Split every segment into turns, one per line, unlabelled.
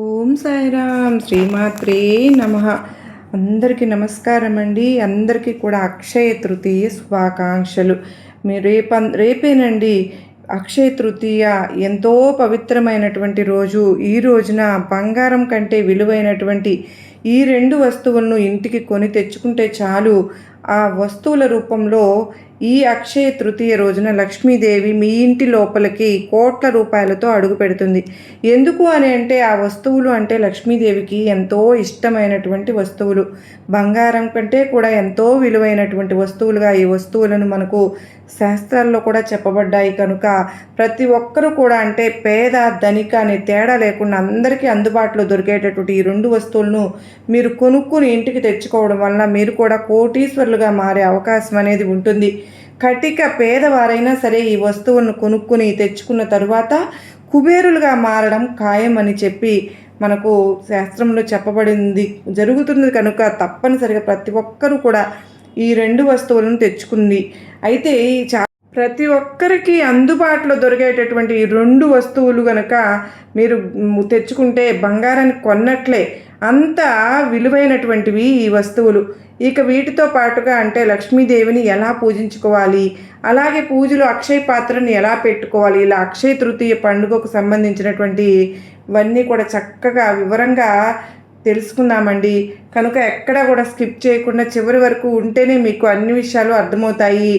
ఓం సాయిరామ్ శ్రీమాత్రే నమః. అందరికీ నమస్కారం అండి. అందరికీ కూడా అక్షయ తృతీయ శుభాకాంక్షలు. మీరు రేపేనండి అక్షయ తృతీయ. ఎంతో పవిత్రమైనటువంటి రోజు. ఈ రోజున బంగారం కంటే విలువైనటువంటి ఈ రెండు వస్తువులను ఇంటికి కొని తెచ్చుకుంటే చాలు. ఆ వస్తువుల రూపంలో ఈ అక్షయ తృతీయ రోజున లక్ష్మీదేవి మీ ఇంటి లోపలికి కోట్ల రూపాయలతో అడుగు పెడుతుంది. ఎందుకు అని అంటే ఆ వస్తువులు అంటే లక్ష్మీదేవికి ఎంతో ఇష్టమైనటువంటి వస్తువులు. బంగారం కంటే కూడా ఎంతో విలువైనటువంటి వస్తువులుగా ఈ వస్తువులను మనకు శాస్త్రాల్లో కూడా చెప్పబడ్డాయి. కనుక ప్రతి ఒక్కరూ కూడా అంటే పేద ధనిక అనే తేడా లేకుండా అందరికీ అందుబాటులో దొరికేటటువంటి ఈ రెండు వస్తువులను మీరు కొనుక్కుని ఇంటికి తెచ్చుకోవడం వల్ల మీరు కూడా కోటీశ్వరులుగా మారే అవకాశం అనేది ఉంటుంది. కటిక పేదవారైనా సరే ఈ వస్తువులను కొనుక్కుని తెచ్చుకున్న తరువాత కుబేరులుగా మారడం ఖాయం అని చెప్పి మనకు శాస్త్రంలో చెప్పబడింది జరుగుతుంది. కనుక తప్పనిసరిగా ప్రతి ఒక్కరూ కూడా ఈ రెండు వస్తువులను తెచ్చుకుంది. అయితే ప్రతి ఒక్కరికి అందుబాటులో దొరికేటటువంటి ఈ రెండు వస్తువులు కనుక మీరు తెచ్చుకుంటే బంగారాన్ని కొన్నట్లే. అంత విలువైనటువంటివి ఈ వస్తువులు. ఇక వీటితో పాటుగా అంటే లక్ష్మీదేవిని ఎలా పూజించుకోవాలి, అలాగే పూజలు అక్షయ పాత్రని ఎలా పెట్టుకోవాలి, ఇలా అక్షయ తృతీయ పండుగకు సంబంధించినటువంటి ఇవన్నీ కూడా చక్కగా వివరంగా తెలుసుకుందామండి. కనుక ఎక్కడా కూడా స్కిప్ చేయకుండా చివరి వరకు ఉంటేనే మీకు అన్ని విషయాలు అర్థమవుతాయి.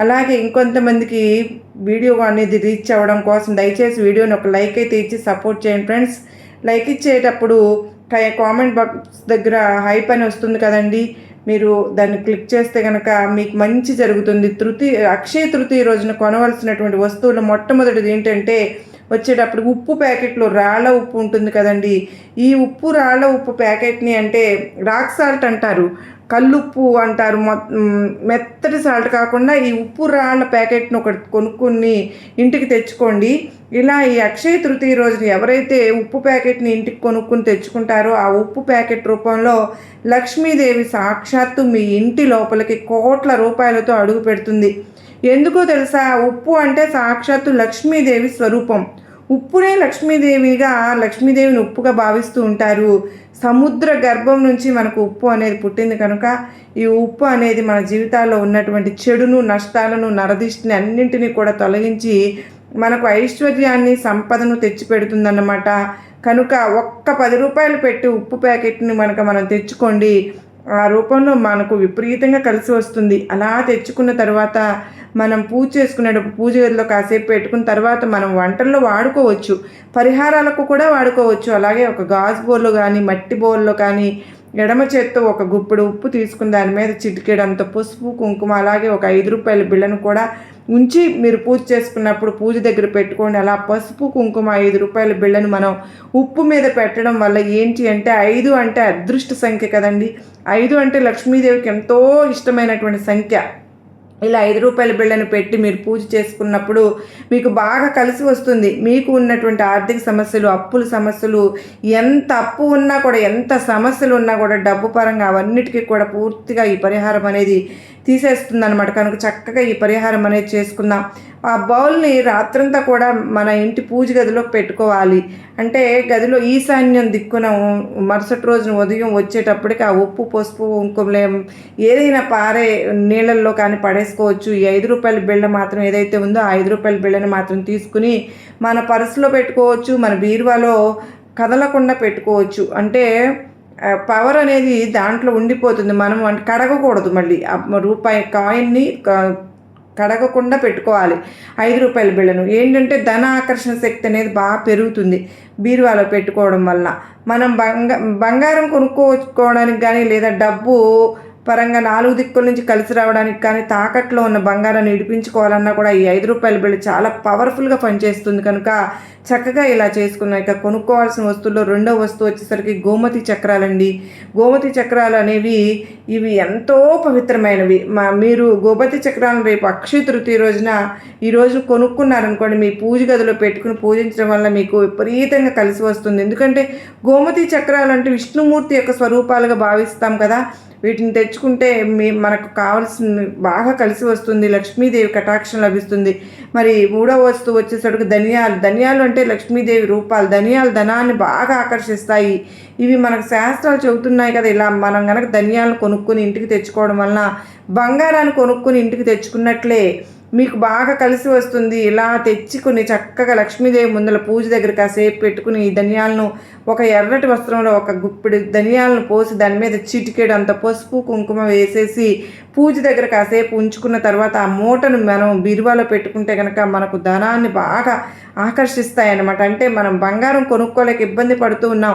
అలాగే ఇంకొంతమందికి వీడియో అనేది రీచ్ అవ్వడం కోసం దయచేసి వీడియోని ఒక లైక్ అయితే ఇచ్చి సపోర్ట్ చేయండి ఫ్రెండ్స్. లైక్ ఇచ్చేటప్పుడు కామెంట్ బాక్స్ దగ్గర హైప్ అని వస్తుంది కదండి, మీరు దాన్ని క్లిక్ చేస్తే కనుక మీకు మంచి జరుగుతుంది. అక్షయ తృతీయ రోజున కొనవలసినటువంటి వస్తువులు మొట్టమొదటిది ఏంటంటే వచ్చేటప్పుడు ఉప్పు ప్యాకెట్లు, రాళ్ళ ఉప్పు ఉంటుంది కదండి. ఈ ఉప్పు రాళ్ళ ఉప్పు ప్యాకెట్ని అంటే రాక్ సాల్ట్ అంటారు, కల్లుప్పు అంటారు. మెత్తటి సాల్ట్ కాకుండా ఈ ఉప్పు రాళ్ళ ప్యాకెట్ను ఒకటి కొనుక్కుని ఇంటికి తెచ్చుకోండి. ఇలా ఈ అక్షయ తృతీయ రోజున ఎవరైతే ఉప్పు ప్యాకెట్ని ఇంటికి కొనుక్కుని తెచ్చుకుంటారో ఆ ఉప్పు ప్యాకెట్ రూపంలో లక్ష్మీదేవి సాక్షాత్తు మీ ఇంటి లోపలికి కోట్ల రూపాయలతో అడుగు పెడుతుంది. ఎందుకో తెలుసా? ఉప్పు అంటే సాక్షాత్తు లక్ష్మీదేవి స్వరూపం. ఉప్పునే లక్ష్మీదేవిని ఉప్పుగా భావిస్తూ ఉంటారు. సముద్ర గర్భం నుంచి మనకు ఉప్పు అనేది పుట్టింది. కనుక ఈ ఉప్పు అనేది మన జీవితాల్లో ఉన్నటువంటి చెడును, నష్టాలను, నరదిష్టిని అన్నింటినీ కూడా తొలగించి మనకు ఐశ్వర్యాన్ని, సంపదను తెచ్చిపెడుతుందన్నమాట. కనుక ఒక్క 10 రూపాయలు పెట్టి ఉప్పు ప్యాకెట్ని మనం తెచ్చుకోండి. ఆ రూపంలో మనకు విపరీతంగా కలిసి వస్తుంది. అలా తెచ్చుకున్న తర్వాత మనం పూజ చేసుకునేటప్పుడు పూజ గదిలో కాసేపు పెట్టుకున్న తర్వాత మనం వంటల్లో వాడుకోవచ్చు, పరిహారాలకు కూడా వాడుకోవచ్చు. అలాగే ఒక గాజు బౌల్లో కానీ మట్టి బౌల్లో కానీ ఎడమ చేత్తో ఒక గుప్పెడు ఉప్పు తీసుకుని దాని మీద చిటికెడంత పసుపు, కుంకుమ, అలాగే ఒక 5 రూపాయల బిళ్ళను కూడా ఉంచి మీరు పూజ చేసుకున్నప్పుడు పూజ దగ్గర పెట్టుకోండి. అలా పసుపు, కుంకుమ, 5 రూపాయల బిళ్ళను మనం ఉప్పు మీద పెట్టడం వల్ల ఏంటి అంటే 5 అంటే అదృష్ట సంఖ్య కదండి. 5 అంటే లక్ష్మీదేవికి ఎంతో ఇష్టమైనటువంటి సంఖ్య. ఇలా 5 రూపాయల బిళ్ళను పెట్టి మీరు పూజ చేసుకున్నప్పుడు మీకు బాగా కలిసి వస్తుంది. మీకు ఉన్నటువంటి ఆర్థిక సమస్యలు, అప్పుల సమస్యలు, ఎంత అప్పు ఉన్నా కూడా, ఎంత సమస్యలు ఉన్నా కూడా డబ్బు పరంగా అవన్నిటికీ కూడా పూర్తిగా ఈ పరిహారం అనేది తీసేస్తుంది అనమాట. కనుక చక్కగా ఈ పరిహారం అనేది చేసుకుందాం. ఆ బౌల్ని రాత్రంతా కూడా మన ఇంటి పూజ గదిలో పెట్టుకోవాలి. అంటే గదిలో ఈశాన్యం దిక్కున మరుసటి రోజున ఉదయం వచ్చేటప్పటికి ఆ ఉప్పు, పసుపు, కుంకుమలే ఏదైనా పారే నీళ్ళల్లో కానీ పడేసుకోవచ్చు. ఈ 5 రూపాయల బిళ్ళ మాత్రం ఏదైతే ఉందో ఆ 5 రూపాయల బిళ్ళని మాత్రం తీసుకుని మన పర్సులో పెట్టుకోవచ్చు, మన బీరువాలో కదలకుండా పెట్టుకోవచ్చు. అంటే పవర్ అనేది దాంట్లో ఉండిపోతుంది. మనం కడగకూడదు. మళ్ళీ రూపాయి కాయిన్ని కడగకుండా పెట్టుకోవాలి. 5 రూపాయల బిళ్ళను ఏంటంటే ధన ఆకర్షణ శక్తి అనేది బాగా పెరుగుతుంది బీరువాలో పెట్టుకోవడం వల్ల. మనం బంగారం కొనుక్కోవడానికి కానీ లేదా డబ్బు పరంగా 4 దిక్కుల నుంచి కలిసి రావడానికి కానీ తాకట్లో ఉన్న బంగారాన్ని ఇడిపించుకోవాలన్నా కూడా ఈ 5 రూపాయల బిళ్ళ చాలా పవర్ఫుల్గా పనిచేస్తుంది. కనుక చక్కగా ఇలా చేసుకున్నాం. ఇక కొనుక్కోవాల్సిన వస్తువుల్లో రెండో వస్తువు వచ్చేసరికి గోమతి చక్రాలండి. గోమతి చక్రాలు అనేవి ఇవి ఎంతో పవిత్రమైనవి. మీరు గోమతి చక్రాలను రేపు అక్షయ తృతీయ రోజున ఈరోజు కొనుక్కున్నారనుకోండి, మీ పూజ గదిలో పెట్టుకుని పూజించడం వల్ల మీకు విపరీతంగా కలిసి వస్తుంది. ఎందుకంటే గోమతి చక్రాలు అంటే విష్ణుమూర్తి యొక్క స్వరూపాలుగా భావిస్తాం కదా. వీటిని తెచ్చుకుంటే మనకు కావాల్సిన బాగా కలిసి వస్తుంది, లక్ష్మీదేవి కటాక్షం లభిస్తుంది. మరి మూడవ వస్తువు వచ్చేసరికి ధనియాలు అంటే లక్ష్మీదేవి రూపాలు. ధనియాలు ధనాన్ని బాగా ఆకర్షిస్తాయి. ఇవి మనకు శాస్త్రాలు చెబుతున్నాయి కదా, ఇలా మనం కనుక ధనియాలను కొనుక్కొని ఇంటికి తెచ్చుకోవడం వలన బంగారాన్ని కొనుక్కొని ఇంటికి తెచ్చుకున్నట్లే మీకు బాగా కలిసి వస్తుంది. ఇలా తెచ్చుకుని చక్కగా లక్ష్మీదేవి ముందల పూజ దగ్గర కాసేపు పెట్టుకుని ఈ ధనియాలను ఒక ఎర్రటి వస్త్రంలో ఒక గుప్పిడి ధనియాలను పోసి దాని మీద చిటికెడు అంత పసుపు కుంకుమ వేసేసి పూజ దగ్గర కాసేపు ఉంచుకున్న తర్వాత ఆ మూటను మనం బీరువాలో పెట్టుకుంటే కనుక మనకు ధనాన్ని బాగా ఆకర్షిస్తాయన్నమాట. అంటే మనం బంగారం కొనుక్కోలేక ఇబ్బంది పడుతూ ఉన్నాం.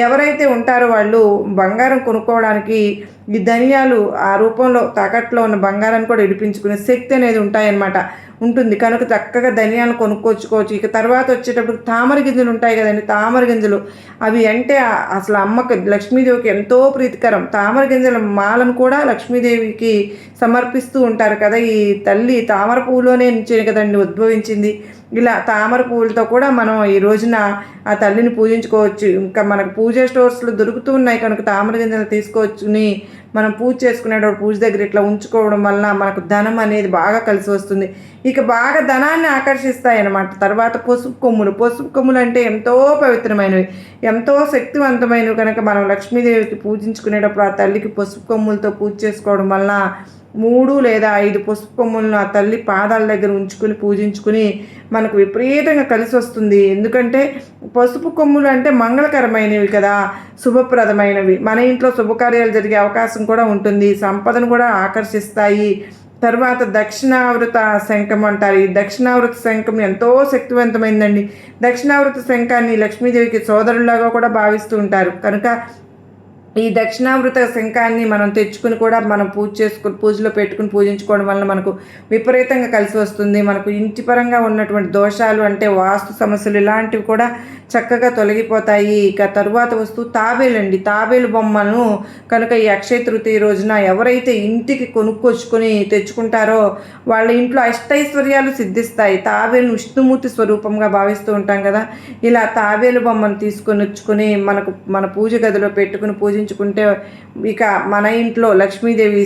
ఎవరైతే ఉంటారో వాళ్ళు బంగారం కొనుక్కోవడానికి ఈ ధనియాలు ఆ రూపంలో తాకట్లో ఉన్న బంగారాన్ని కూడా ఇడిపించుకునే శక్తి అనేది ఉంటుంది కనుక చక్కగా ధనియాలను కొనుక్కొచ్చుకోవచ్చు. ఇక తర్వాత వచ్చేటప్పుడు తామర గింజలు ఉంటాయి కదండి, తామర గింజలు అవి అంటే అసలు అమ్మకి లక్ష్మీదేవికి ఎంతో ప్రీతికరం. తామర గింజల మాలను కూడా లక్ష్మీదేవికి సమర్పిస్తూ ఉంటారు కదా. ఈ తల్లి తామర పువ్వులోనే నుంచే కదండి ఉద్భవించింది. ఇలా తామర పువ్వులతో కూడా మనం ఈ రోజున ఆ తల్లిని పూజించుకోవచ్చు. ఇంకా మనకు పూజ స్టోర్స్లో దొరుకుతూ ఉన్నాయి కనుక తామర గింజలు తీసుకొచ్చుని మనం పూజ చేసుకునేటప్పుడు పూజ దగ్గర ఇట్లా ఉంచుకోవడం వలన మనకు ధనం అనేది బాగా కలిసి వస్తుంది. ఇక బాగా ధనాన్ని ఆకర్షిస్తాయి అన్నమాట. తర్వాత పసుపు కొమ్ములు అంటే ఎంతో పవిత్రమైనవి, ఎంతో శక్తివంతమైనవి కనుక మనం లక్ష్మీదేవికి పూజించుకునేటప్పుడు ఆ తల్లికి పసుపు కొమ్ములతో పూజ చేసుకోవడం వలన 3 లేదా 5 పసుపు కొమ్ములను ఆ తల్లి పాదాల దగ్గర ఉంచుకుని పూజించుకుని మనకు విపరీతంగా కలిసి వస్తుంది. ఎందుకంటే పసుపు కొమ్ములు అంటే మంగళకరమైనవి కదా, శుభప్రదమైనవి. మన ఇంట్లో శుభకార్యాలు జరిగే అవకాశం కూడా ఉంటుంది, సంపదను కూడా ఆకర్షిస్తాయి. తర్వాత దక్షిణావృత శంఖం అంటారు. ఈ దక్షిణావృత శంఖం ఎంతో శక్తివంతమైందండి. దక్షిణావృత శంఖాన్ని లక్ష్మీదేవికి సోదరులాగా కూడా భావిస్తూ ఉంటారు కనుక ఈ దక్షిణావృత శంఖాన్ని మనం తెచ్చుకుని కూడా మనం పూజలో పెట్టుకుని పూజించుకోవడం వల్ల మనకు విపరీతంగా కలిసి వస్తుంది. మనకు ఇంటి పరంగా ఉన్నటువంటి దోషాలు అంటే వాస్తు సమస్యలు ఇలాంటివి కూడా చక్కగా తొలగిపోతాయి. ఇక తరువాత వస్తువు తాబేలండి. తాబేలు బొమ్మను కనుక ఈ అక్షయ తృతీయ రోజున ఎవరైతే ఇంటికి కొనుక్కొచ్చుకొని తెచ్చుకుంటారో వాళ్ళ ఇంట్లో అష్టైశ్వర్యాలు సిద్ధిస్తాయి. తాబేలు విష్ణుమూర్తి స్వరూపంగా భావిస్తూ ఉంటాం కదా, ఇలా తాబేలు బొమ్మను తీసుకొని వచ్చుకొని మన పూజ గదిలో పెట్టుకుని పూజించుకుంటే ఇక మన ఇంట్లో లక్ష్మీదేవి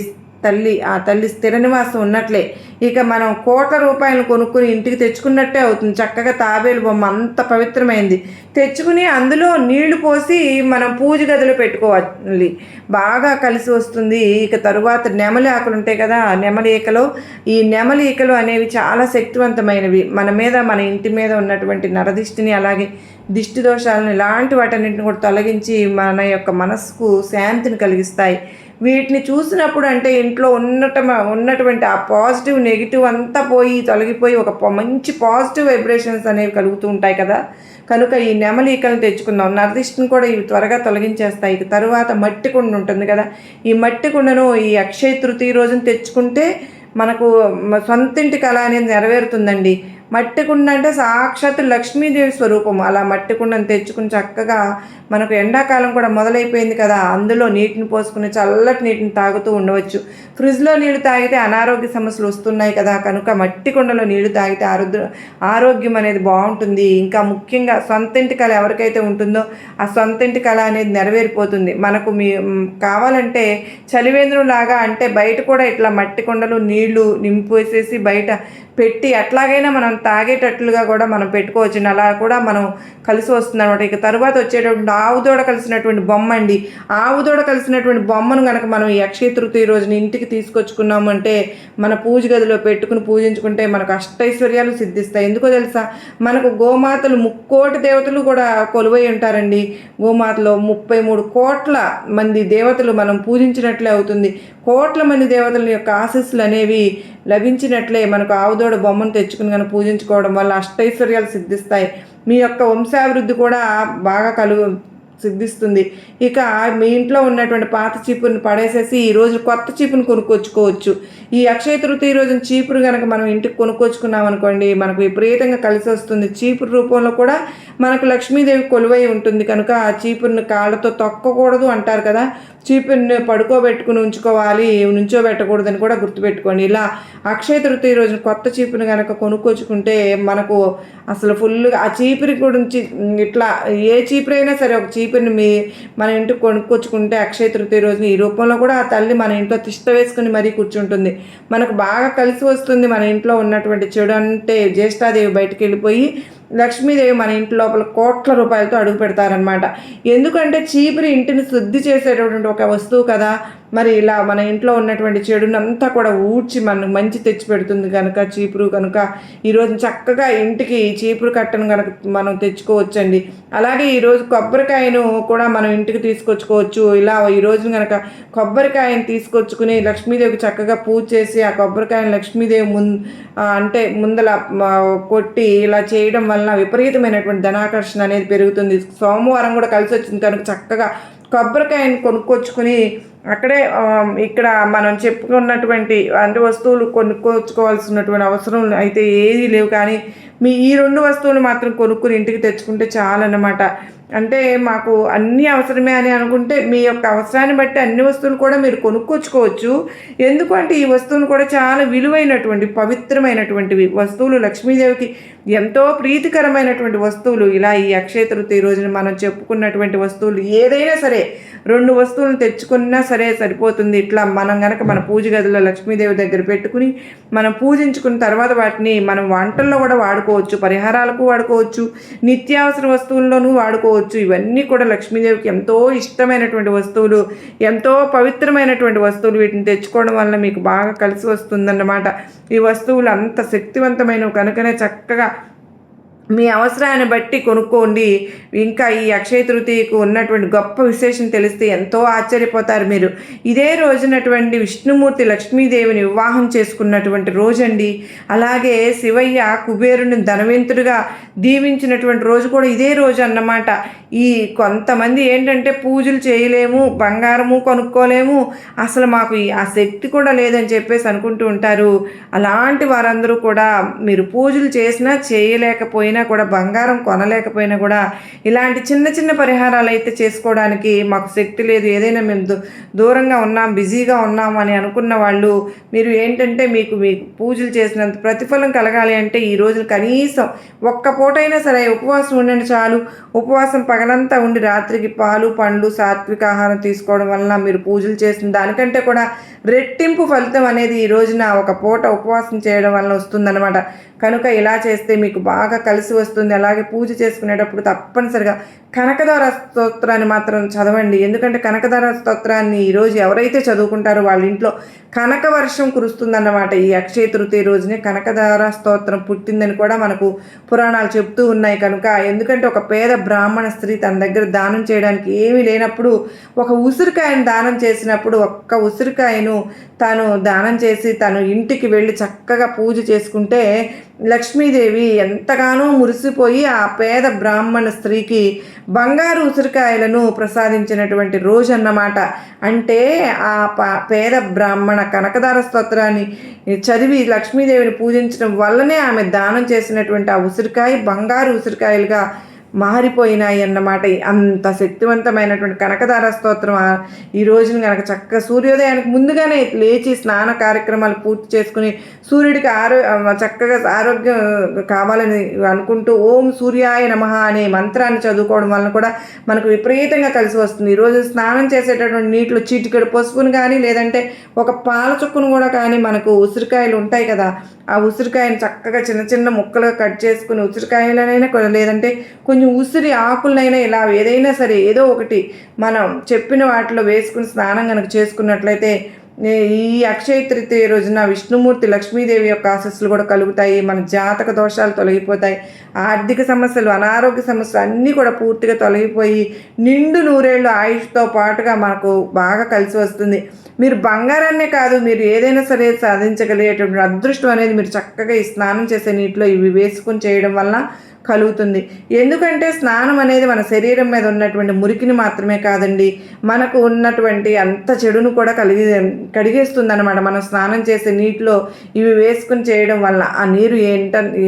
ఆ తల్లి స్థిర నివాసం ఉన్నట్లే. ఇక మనం కోట్ల రూపాయలు కొనుక్కుని ఇంటికి తెచ్చుకున్నట్టే అవుతుంది. చక్కగా తాబేలు బొమ్మ అంత పవిత్రమైంది తెచ్చుకుని అందులో నీళ్లు పోసి మనం పూజ గదిలో పెట్టుకోవాలి, బాగా కలిసి వస్తుంది. ఇక తరువాత నెమలి ఆకులు ఉంటాయి కదా, ఈ నెమలి ఈకలు అనేవి చాలా శక్తివంతమైనవి. మన ఇంటి మీద ఉన్నటువంటి నరదిష్టిని అలాగే దిష్టి దోషాలను ఇలాంటి వాటన్నింటిని కూడా తొలగించి మన యొక్క మనస్సుకు శాంతిని కలిగిస్తాయి. వీటిని చూసినప్పుడు అంటే ఇంట్లో ఉన్నటువంటి ఆ పాజిటివ్ నెగిటివ్ అంతా తొలగిపోయి ఒక మంచి పాజిటివ్ వైబ్రేషన్స్ అనేవి కలుగుతూ ఉంటాయి కదా. కనుక ఈ నెమలి ఈకలను తెచ్చుకుందాం. నరదిష్టిని కూడా ఇవి త్వరగా తొలగించేస్తాయి. తరువాత మట్టి కుండ ఉంటుంది కదా, ఈ మట్టి కుండను ఈ అక్షయ తృతీయ రోజున తెచ్చుకుంటే మనకు సొంతింటి కళ అనేది నెరవేరుతుందండి. మట్టి కుండ అంటే సాక్షాత్తు లక్ష్మీదేవి స్వరూపం. అలా మట్టి కుండను తెచ్చుకుని చక్కగా మనకు ఎండాకాలం కూడా మొదలైపోయింది కదా, అందులో నీటిని పోసుకుని చల్లటి నీటిని తాగుతూ ఉండవచ్చు. ఫ్రిడ్జ్లో నీళ్లు తాగితే అనారోగ్య సమస్యలు వస్తున్నాయి కదా, కనుక మట్టి కుండలో నీళ్లు తాగితే ఆరోగ్యం అనేది బాగుంటుంది. ఇంకా ముఖ్యంగా సొంతింటి కళ ఎవరికైతే ఉంటుందో ఆ సొంతింటి కళ అనేది నెరవేరిపోతుంది. మనకు కావాలంటే చలివేంద్రం లాగా అంటే బయట కూడా ఇట్లా మట్టి కుండలు నీళ్లు నింపేసేసి బయట పెట్టి అట్లాగైనా మనం తాగేటట్లుగా కూడా మనం పెట్టుకోవచ్చు. అలా కూడా మనం కలిసి వస్తుంది అనమాట. ఇక తరువాత వచ్చేటటువంటి ఆవుదోడ కలిసినటువంటి బొమ్మ అండి. ఆవుదోడ కలిసినటువంటి బొమ్మను కనుక మనం ఈ అక్షయ తృతీయ రోజున ఇంటికి తీసుకొచ్చుకున్నాము అంటే మన పూజ గదిలో పెట్టుకుని పూజించుకుంటే మనకు అష్టైశ్వర్యాలు సిద్ధిస్తాయి. ఎందుకో తెలుసా, మనకు గోమాతలు 3,000,000 దేవతలు కూడా కొలువై ఉంటారండి. గోమాతలో 33 కోట్ల మంది దేవతలు మనం పూజించినట్లే అవుతుంది. కోట్ల మంది దేవతల యొక్క ఆశీస్సులు అనేవి లభించినట్లే మనకు ఆవుదోడ బొమ్మను తెచ్చుకుని కనుక పూజించుకోవడం వల్ల అష్టైశ్వర్యాలు సిద్ధిస్తాయి. మీ యొక్క వంశాభివృద్ధి కూడా బాగా సిద్ధిస్తుంది. ఇక మీ ఇంట్లో ఉన్నటువంటి పాత చీపురుని పడేసేసి ఈరోజు కొత్త చీపురుని కొనుక్కొచ్చుకోవచ్చు. ఈ అక్షయ తృతీయ రోజున చీపురు కనుక మనం ఇంటికి కొనుక్కొచ్చుకున్నాం అనుకోండి మనకు విపరీతంగా కలిసి వస్తుంది. చీపురు రూపంలో కూడా మనకు లక్ష్మీదేవి కొలువై ఉంటుంది కనుక ఆ చీపురుని కాళ్ళతో తొక్కకూడదు అంటారు కదా, చీపురుని పడుకోబెట్టుకుని ఉంచుకోవాలి, నుంచోబెట్టకూడదని కూడా గుర్తుపెట్టుకోండి. ఇలా అక్షయ తృతీయ రోజున కొత్త చీపురుని కనుక కొనుక్కొచ్చుకుంటే మనకు అసలు ఫుల్గా ఆ చీపురి గురించి ఇట్లా ఏ చీపురైనా సరే ఒక చీపురిని మన ఇంటికి కొనుక్కొచ్చుకుంటే అక్షయ తృతీయ రోజున ఈ రూపంలో కూడా ఆ తల్లి మన ఇంట్లో తిష్ట వేసుకుని మరీ కూర్చుంటుంది. మనకు బాగా కలిసి వస్తుంది. మన ఇంట్లో ఉన్నటువంటి చెడు అంటే జ్యేష్ఠాదేవి బయటికి వెళ్ళిపోయి లక్ష్మీదేవి మన ఇంటి లోపల కోట్ల రూపాయలతో అడుగు పెడతారనమాట. ఎందుకంటే చీపురి ఇంటిని శుద్ధి చేసేటటువంటి ఒక వస్తువు కదా. మరి ఇలా మన ఇంట్లో ఉన్నటువంటి చెడునంతా కూడా ఊడ్చి మనకు మంచి తెచ్చి పెడుతుంది కనుక చీపురు కనుక ఈరోజు చక్కగా ఇంటికి చీపురు కట్టను కనుక మనం తెచ్చుకోవచ్చండి. అలాగే ఈరోజు కొబ్బరికాయను కూడా మనం ఇంటికి తీసుకొచ్చుకోవచ్చు. ఇలా ఈ రోజున కనుక కొబ్బరికాయను తీసుకొచ్చుకుని లక్ష్మీదేవికి చక్కగా పూజ చేసి ఆ కొబ్బరికాయను లక్ష్మీదేవి ముందల కొట్టి ఇలా చేయడం వలన విపరీతమైనటువంటి ధనాకర్షణ అనేది పెరుగుతుంది. సోమవారం కూడా కలిసి వచ్చింది కనుక చక్కగా కొబ్బరికాయను కొనుక్కొచ్చుకుని అక్కడే ఇక్కడ మనం చెప్పుకున్నటువంటి అంటే వస్తువులు కొనుక్కొచ్చుకోవాల్సినటువంటి అవసరం అయితే ఏదీ లేవు. కానీ ఈ 2 వస్తువులు మాత్రం కొనుక్కుని ఇంటికి తెచ్చుకుంటే చాలన్నమాట. అంటే మాకు అన్నీ అవసరమే అని అనుకుంటే మీ యొక్క అవసరాన్ని బట్టి అన్ని వస్తువులు కూడా మీరు కొనుక్కొచ్చుకోవచ్చు. ఎందుకంటే ఈ వస్తువులు కూడా చాలా విలువైనటువంటి పవిత్రమైనటువంటివి వస్తువులు, లక్ష్మీదేవికి ఎంతో ప్రీతికరమైనటువంటి వస్తువులు. ఇలా ఈ అక్షయ తృతీయ రోజున మనం చెప్పుకున్నటువంటి వస్తువులు ఏదైనా సరే 2 వస్తువులను తెచ్చుకున్నా సరే సరిపోతుంది. ఇట్లా మనం కనుక మన పూజ గదిలో లక్ష్మీదేవి దగ్గర పెట్టుకుని మనం పూజించుకున్న తర్వాత వాటిని మనం వంటల్లో కూడా వాడుకోవచ్చు, పరిహారాలకు వాడుకోవచ్చు, నిత్యావసర వస్తువుల్లోనూ వాడుకోవచ్చు. ఇవన్నీ కూడా లక్ష్మీదేవికి ఎంతో ఇష్టమైనటువంటి వస్తువులు, ఎంతో పవిత్రమైనటువంటి వస్తువులు. వీటిని తెచ్చుకోవడం వల్ల మీకు బాగా కలిసి వస్తుందన్నమాట. ఈ వస్తువులు అంత శక్తివంతమైనవి కనుకనే చక్కగా మీ అవసరాన్ని బట్టి కొనుక్కోండి. ఇంకా ఈ అక్షయ తృతీయకు ఉన్నటువంటి గొప్ప విశేషం తెలిస్తే ఎంతో ఆశ్చర్యపోతారు మీరు. ఇదే రోజునటువంటి విష్ణుమూర్తి లక్ష్మీదేవిని వివాహం చేసుకున్నటువంటి రోజండి. అలాగే శివయ్య కుబేరుని ధనవంతుడిగా దీవించినటువంటి రోజు కూడా ఇదే రోజు అన్నమాట. ఈ కొంతమంది ఏంటంటే పూజలు చేయలేము, బంగారము కొనుక్కోలేము, అసలు మాకు ఆ శక్తి కూడా లేదని చెప్పేసి అనుకుంటూ ఉంటారు. అలాంటి వారందరూ కూడా మీరు పూజలు చేసినా చేయలేకపోయినా కూడా బంగారం కొనలేకపోయినా కూడా ఇలాంటి చిన్న చిన్న పరిహారాలు అయితే చేసుకోవడానికి మాకు శక్తి లేదు, ఏదైనా మేము దూరంగా ఉన్నాం, బిజీగా ఉన్నాం అని అనుకున్న వాళ్ళు మీరు ఏంటంటే మీకు పూజలు చేసినంత ప్రతిఫలం కలగాలి అంటే ఈ రోజు కనీసం ఒక్క పూటైనా సరే ఉపవాసం ఉండండి చాలు. ఉపవాసం పగలంతా ఉండి రాత్రికి పాలు పండ్లు సాత్విక ఆహారం తీసుకోవడం వలన మీరు పూజలు చేసిన దానికంటే కూడా రెట్టింపు ఫలితం అనేది ఈ రోజున ఒక పూట ఉపవాసం చేయడం వలన వస్తుందన్నమాట. కనుక ఇలా చేస్తే మీకు బాగా కలిసి వస్తుంది. అలాగే పూజ చేసుకునేటప్పుడు తప్పనిసరిగా కనకదార స్తోత్రాన్ని మాత్రం చదవండి. ఎందుకంటే కనకదార స్తోత్రాన్ని ఈరోజు ఎవరైతే చదువుకుంటారో వాళ్ళ ఇంట్లో కనక వర్షం కురుస్తుందన్నమాట. ఈ అక్షయ తృతీయ రోజునే కనకదార స్తోత్రం పుట్టిందని కూడా మనకు పురాణాలు చెప్తూ ఉన్నాయి. కనుక ఎందుకంటే ఒక పేద బ్రాహ్మణ స్త్రీ తన దగ్గర దానం చేయడానికి ఏమీ లేనప్పుడు ఒక ఉసిరికాయను దానం చేసినప్పుడు ఒక్క ఉసిరికాయను తాను దానం చేసి తను ఇంటికి వెళ్ళి చక్కగా పూజ చేసుకుంటే లక్ష్మీదేవి ఎంతగానో మురిసిపోయి ఆ పేద బ్రాహ్మణ స్త్రీకి బంగారు ఉసిరికాయలను ప్రసాదించినటువంటి రోజు అన్నమాట. అంటే ఆ పేద బ్రాహ్మణ కనకదార స్తోత్రాన్ని చదివి లక్ష్మీదేవిని పూజించడం వల్లనే ఆమె దానం చేసినటువంటి ఆ ఉసిరికాయ బంగారు ఉసిరికాయలుగా మారిపోయినాయి అన్నమాట. అంత శక్తివంతమైనటువంటి కనకదార స్తోత్రం ఈ రోజున కనుక చక్కగా సూర్యోదయానికి ముందుగానే లేచి స్నాన కార్యక్రమాలు పూర్తి చేసుకుని సూర్యుడికి చక్కగా ఆరోగ్యం కావాలని అనుకుంటూ ఓం సూర్యాయ నమః అనే మంత్రాన్ని చదువుకోవడం వలన కూడా మనకు విపరీతంగా కలిసి వస్తుంది. ఈరోజు స్నానం చేసేటటువంటి నీటిలో చిటికెడు పసుపును కానీ లేదంటే ఒక పాల చుక్కను కూడా కానీ మనకు ఉసిరికాయలు ఉంటాయి కదా, ఆ ఉసిరికాయను చక్కగా చిన్న చిన్న ముక్కలుగా కట్ చేసుకుని ఉసిరికాయలనైనా లేదంటే కొంచెం ఉసిరి ఆకులనైనా ఇలా ఏదైనా సరే ఏదో ఒకటి మనం చెప్పిన వాటిలో వేసుకుని స్నానం కనుక చేసుకున్నట్లయితే ఈ అక్షయ తృతీయ రోజున విష్ణుమూర్తి లక్ష్మీదేవి యొక్క ఆశీస్సులు కూడా కలుగుతాయి. మన జాతక దోషాలు తొలగిపోతాయి, ఆర్థిక సమస్యలు అనారోగ్య సమస్యలు అన్నీ కూడా పూర్తిగా తొలగిపోయి నిండు నూరేళ్ళు ఆయుష్తో పాటుగా మనకు బాగా కలిసి వస్తుంది. మీరు బంగారాన్నే కాదు మీరు ఏదైనా సరే సాధించగలిగేటువంటి అదృష్టం అనేది మీరు చక్కగా ఈ స్నానం చేసే నీటిలో ఇవి వేసుకుని చేయడం వల్ల కలుగుతుంది. ఎందుకంటే స్నానం అనేది మన శరీరం మీద ఉన్నటువంటి మురికిని మాత్రమే కాదండి, మనకు ఉన్నటువంటి అంత చెడును కూడా కడిగేస్తుంది అనమాట. మనం స్నానం చేసే నీటిలో ఇవి వేసుకుని చేయడం వల్ల ఆ నీరు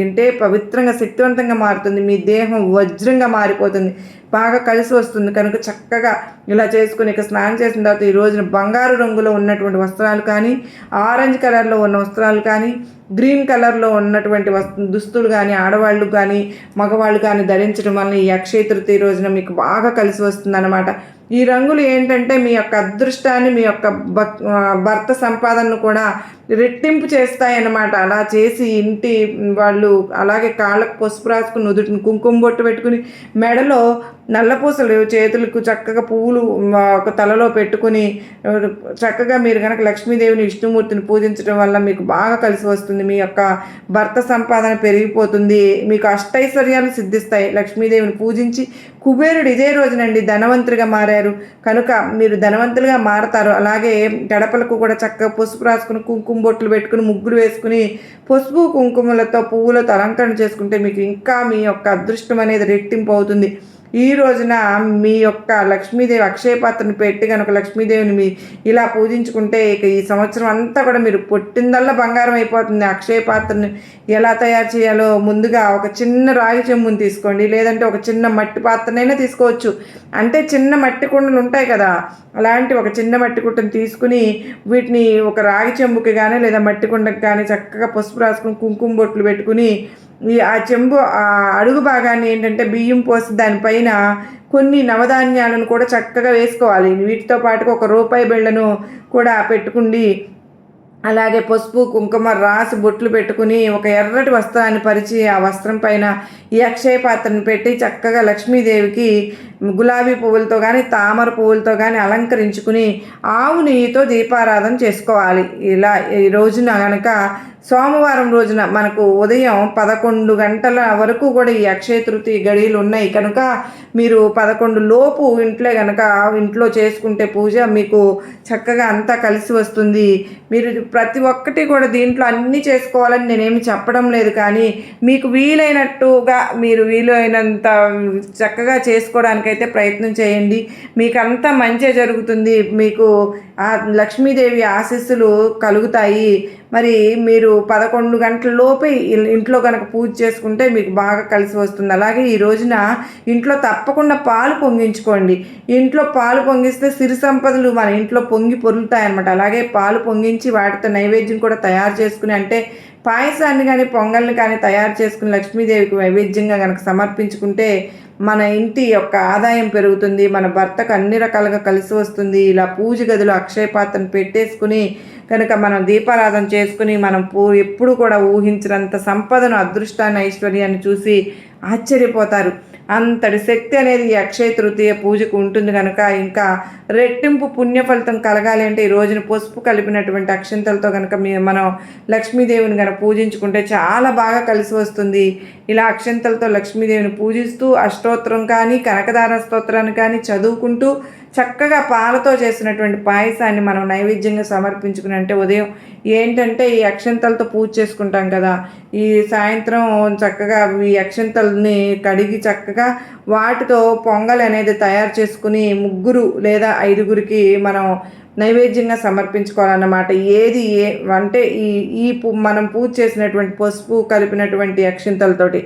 ఏంటే పవిత్రంగా శక్తివంతంగా మారుతుంది. మీ దేహం వజ్రంగా మారిపోతుంది. బాగా కలిసి వస్తుంది కనుక చక్కగా ఇలా చేసుకుని ఇక స్నానం చేసిన తర్వాత ఈ రోజున బంగారు రంగులో ఉన్నటువంటి వస్త్రాలు కానీ, ఆరెంజ్ కలర్లో ఉన్న వస్త్రాలు కానీ, గ్రీన్ కలర్లో ఉన్నటువంటి దుస్తులు కానీ ఆడవాళ్ళు కానీ మగవాళ్ళు కానీ ధరించడం వలన ఈ అక్షయ తృతీయ రోజున మీకు బాగా కలిసి వస్తుందన్నమాట. ఈ రంగులు ఏంటంటే మీ యొక్క అదృష్టాన్ని, మీ యొక్క భర్త సంపాదనను కూడా రెట్టింపు చేస్తాయన్నమాట. అలా చేసి ఇంటి వాళ్ళు అలాగే కాళ్ళకు పసుపు రాసుకుని, నుదుటిని కుంకుమ బొట్టు పెట్టుకుని, మెడలో నల్లపూసలు, చేతులకు చక్కగా పువ్వులు ఒక తలలో పెట్టుకుని చక్కగా మీరు కనుక లక్ష్మీదేవిని, విష్ణుమూర్తిని పూజించడం వల్ల మీకు బాగా కలిసి వస్తుంది. మీ యొక్క భర్త సంపాదన పెరిగిపోతుంది, మీకు అష్టైశ్వర్యాలు సిద్ధిస్తాయి. లక్ష్మీదేవిని పూజించి కుబేరుడు ఇదే రోజునండి ధనవంతుడిగా మారారు కనుక మీరు ధనవంతులుగా మారతారు. అలాగే గడపలకు కూడా చక్కగా పసుపు రాసుకుని, కుంకుమ బొట్లు పెట్టుకుని, ముగ్గులు వేసుకుని, పసుపు కుంకుమలతో పువ్వులతో అలంకరణ చేసుకుంటే మీకు ఇంకా మీ యొక్క అదృష్టం అనేది రెట్టింపు అవుతుంది. ఈ రోజున మీ యొక్క లక్ష్మీదేవి అక్షయ పాత్రను పెట్టి కనుక లక్ష్మీదేవిని మీ ఇలా పూజించుకుంటే ఇక ఈ సంవత్సరం అంతా కూడా మీరు పుట్టిందల్లా బంగారం అయిపోతుంది. అక్షయ పాత్రని ఎలా తయారు చేయాలో ముందుగా ఒక చిన్న రాగి చెంబుని తీసుకోండి, లేదంటే ఒక చిన్న మట్టి పాత్రనైనా తీసుకోవచ్చు. అంటే చిన్న మట్టి కుండలు ఉంటాయి కదా, అలాంటి ఒక చిన్న మట్టి కుండను తీసుకుని వీటిని ఒక రాగి చెంబుకి కానీ లేదా మట్టి కుండకి కానీ చక్కగా పసుపు రాసుకుని కుంకుమ బొట్లు పెట్టుకుని ఆ చెంబు ఆ అడుగు భాగాన్ని ఏంటంటే బియ్యం పోసి దానిపైన కొన్ని నవధాన్యాలను కూడా చక్కగా వేసుకోవాలి. వీటితో పాటుగా ఒక రూపాయి బిళ్ళను కూడా పెట్టుకుండి, అలాగే పసుపు కుంకుమ రాసి బొట్లు పెట్టుకుని ఒక ఎర్రటి వస్త్రాన్ని పరిచి ఆ వస్త్రం పైన ఈ అక్షయ పాత్రను పెట్టి చక్కగా లక్ష్మీదేవికి గులాబీ పువ్వులతో కానీ తామర పువ్వులతో కానీ అలంకరించుకుని ఆవు నెయ్యితో దీపారాధన చేసుకోవాలి. ఇలా ఈ రోజున కనుక సోమవారం రోజున మనకు ఉదయం 11 గంటల వరకు కూడా ఈ అక్షయ తృతీయ గడియలు ఉన్నాయి కనుక మీరు 11 లోపు ఇంట్లో చేసుకుంటే పూజ మీకు చక్కగా అంతా కలిసి వస్తుంది. మీరు ప్రతి ఒక్కటి కూడా దీంట్లో అన్నీ చేసుకోవాలని నేనేమి చెప్పడం లేదు, కానీ మీకు వీలైనట్టుగా మీరు వీలైనంత చక్కగా చేసుకోవడానికైతే ప్రయత్నం చేయండి. మీకు అంతా మంచి జరుగుతుంది, మీకు ఆ లక్ష్మీదేవి ఆశీస్సులు కలుగుతాయి. మరి మీరు 11 గంటల లోపే ఇంట్లో కనుక పూజ చేసుకుంటే మీకు బాగా కలిసి వస్తుంది. అలాగే ఈ రోజున ఇంట్లో తప్పకుండా పాలు పొంగించుకోండి. ఇంట్లో పాలు పొంగిస్తే సిరి సంపదలు మన ఇంట్లో పొంగి పొరులుతాయన్నమాట. అలాగే పాలు పొంగించి వాటితో నైవేద్యం కూడా తయారు చేసుకుని, అంటే పాయసాన్ని కానీ పొంగల్ని కానీ తయారు చేసుకుని లక్ష్మీదేవికి నైవేద్యంగా కనుక సమర్పించుకుంటే మన ఇంటి యొక్క ఆదాయం పెరుగుతుంది, మన భర్తకు అన్ని రకాలుగా కలిసి వస్తుంది. ఇలా పూజ గదిలో అక్షయ పాత్రను పెట్టేసుకుని కనుక మనం దీపారాధన చేసుకుని మనం ఎప్పుడు కూడా ఊహించినంత సంపదను, అదృష్టాన్ని, ఐశ్వర్యాన్ని చూసి ఆశ్చర్యపోతారు. అంతటి శక్తి అనేది ఈ అక్షయ తృతీయ పూజకు ఉంటుంది కనుక ఇంకా రెట్టింపు పుణ్య ఫలితం కలగాలి అంటే ఈ రోజున పసుపు కలిపినటువంటి అక్షంతలతో కనుక మనం లక్ష్మీదేవిని కనుక పూజించుకుంటే చాలా బాగా కలిసి వస్తుంది. ఇలా అక్షంతలతో లక్ష్మీదేవిని పూజిస్తూ అష్టోత్తరం కానీ కనకదార స్తోత్రాన్ని కానీ చదువుకుంటూ చక్కగా పాలతో చేసినటువంటి పాయసాన్ని మనం నైవేద్యంగా సమర్పించుకుని, అంటే ఉదయం ఏంటంటే ఈ అక్షంతలతో పూజ చేసుకుంటాం కదా, ఈ సాయంత్రం చక్కగా ఈ అక్షంతల్ని కడిగి చక్కగా వాటితో పొంగల్ అనేది తయారు చేసుకుని 3 లేదా 5గురికి మనం నైవేద్యంగా సమర్పించుకోవాలన్నమాట. ఏది అంటే ఈ మనం పూజ చేసినటువంటి పసుపు కలిపినటువంటి అక్షింతలతోటి